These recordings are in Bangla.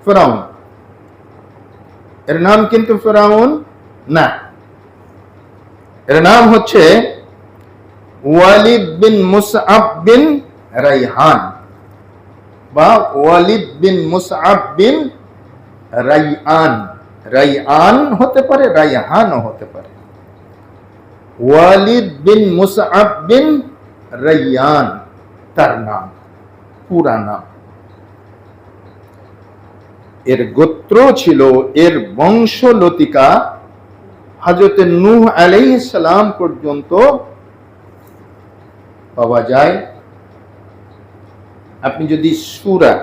ফিরআউন, এর নাম কিন্তু ফিরআউন না, এর নাম হচ্ছে ওয়ালিদ বিন মুসআব বিন রাইহান বা ওয়ালিদ বিন মুসআব বিন রাইয়ান। রাইয়ান হতে পারে, রাইহানও হতে পারে। ওয়ালিদ বিন মুসআব বিন রাইয়ান তার নাম, পুরা নাম। এর গোত্র ছিল, এর বংশলতিকা হযরত নূহ আলাইহিস সালাম পর্যন্ত পাওয়া যায়। আপনি যদি সূরা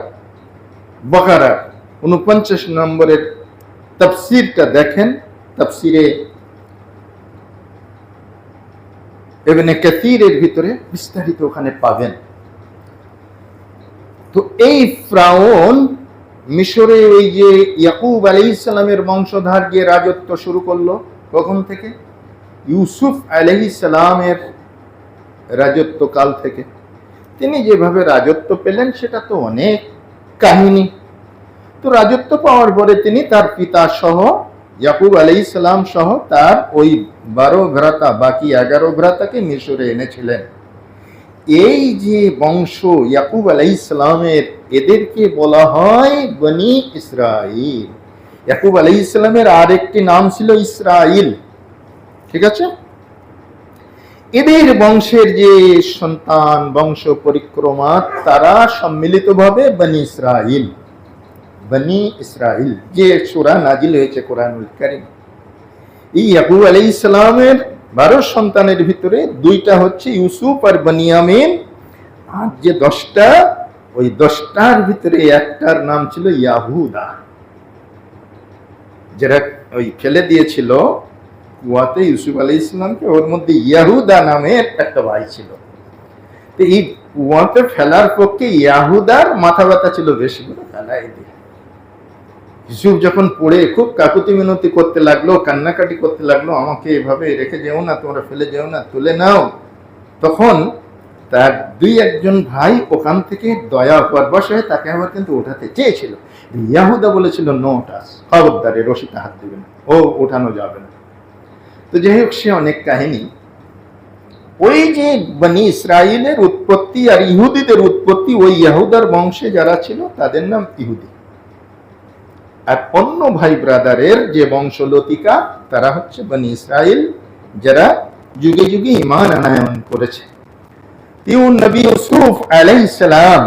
বাকারার 49 নম্বরের তাফসীরটা দেখেন, তাফসীরে ইবনে কাসীরের ভিতরে বিস্তারিত ওখানে পাবেন। তো এই ফিরআউন মিশরে ওই যে ইয়াকুব আলাইহিস সালামের বংশধর যে রাজত্ব শুরু করলো, কখন থেকে? ইউসুফ আলাইহিস সালামের রাজত্বকাল থেকে। তিনি যেভাবে রাজত্ব পেলেন সেটা তো অনেক কাহিনী। তো রাজত্ব পাওয়ার পরে তিনি তার পিতা সহ, ইয়াকুব আলাইহিস সালাম সহ তার ওই 12 ভ্রাতা, বাকি 11 ভ্রাতাকে মিশরে এনেছিলেন। এই যে বংশ ইয়াকুব আলাইহিস সালামের, এদেরকে বলা হয় বনি ইসরাইল। ইয়াকুব আলাইহিস সালামের আরেকটি নাম ছিল ইসরাইল, ঠিক আছে? এদের বংশের যে সন্তান, বংশ পরিক্রমা, তারা সম্মিলিতভাবে বনি ইসরাইল, বনি ইসরাইল যে সূরা নাজিল হয়েছে কোরআনুল কারীম। এই ইয়াকুব আলাইহিস সালামের 12 সন্তানের ভিতরে 2টা হচ্ছে ইউসুফ আর বনিয়ামিন, আর যে 10টা, ওই 10টার ভিতরে একটার নাম ছিল ইয়াহুদা, যারা ওই ফেলে দিয়েছিল কুয়াতে ইউসুফ আলাইহিস সালামকে, ওর মধ্যে ইয়াহুদা নামের একটা ভাই ছিল। তো এই কুয়াতে ফেলার পক্ষে ইয়াহুদার মাথা ব্যথা ছিল বেশি, করে ফেলাই দিয়ে। ইউসুফ যখন পড়ে খুব কাকুতি মিনতি করতে লাগলো, কান্নাকাটি করতে লাগলো, আমাকে এভাবে রেখে যেও না, তোমরা ফেলে যেও না, তুলে নাও, তখন তার 2-1 ভাই ওখান থেকে দয়া পরবশ হয়ে তাকে আবার কিন্তু ওঠাতে চেয়েছিল। ইয়াহুদা বলেছিল, নো টাচ, খবরদার, রশিতে হাত দেবে না, ও ওঠানো যাবে না। তো যাই হোক, সে অনেক কাহিনী। ওই যে বনি ইসরাইলের উৎপত্তি আর ইহুদিদের উৎপত্তি, ওই ইয়াহুদার বংশে যারা ছিল তাদের নাম ইহুদি। আর অন্য ভাই ব্রাদারের যে বংশলতিকা, তারা হচ্ছে বনি ইসরাইল, যারা যুগে যুগে ঈমান আনয়ন করেছে। নবী ইউসুফ আলাইহিস সালাম